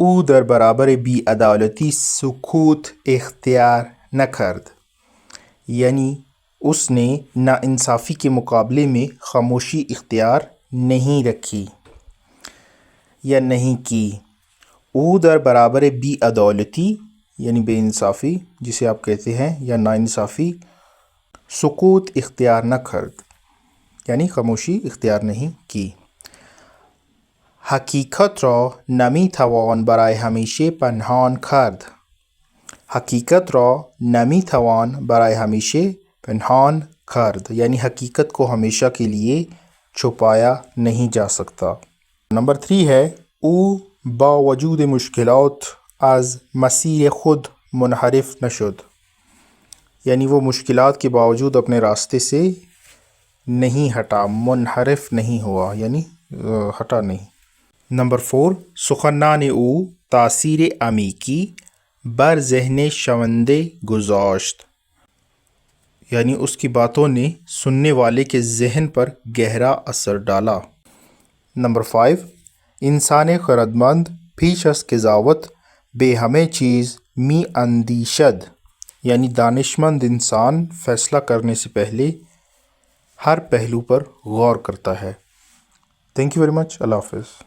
او در برابر بی‌عدالتی سکوت اختیار نکرد، یعنی اس نے ناانصافی کے مقابلے میں خاموشی اختیار نہیں رکھی یا نہیں کی۔ او در برابر بی‌عدالتی یعنی بے انصافی جسے آپ کہتے ہیں یا ناانصافی، سکوت اختیار نکرد یعنی خاموشی اختیار نہیں کی۔ حقیقت را نمیتوان برای همیشه پنهان کرد، حقیقت را نمیتوان برای همیشه پنهان کرد یعنی حقیقت کو ہمیشہ کے لیے چھپایا نہیں جا سکتا۔ نمبر 3 ہے، او با وجود مشکلات از مسیر خود منحرف نشد، یعنی وہ مشکلات کے باوجود اپنے راستے سے نہیں ہٹا، منحرف نہیں ہوا یعنی ہٹا نہیں۔ نمبر 4، سخنان او تاثیر عمیقی بر ذہن شنونده گذاشت، یعنی اس کی باتوں نے سننے والے کے ذہن پر گہرا اثر ڈالا۔ نمبر 5، انسان خردمند پیش از قضاوت به همه چیز می اندیشد، یعنی دانشمند انسان فیصلہ کرنے سے پہلے ہر پہلو پر غور کرتا ہے۔ Thank you very much. اللہ حافظ۔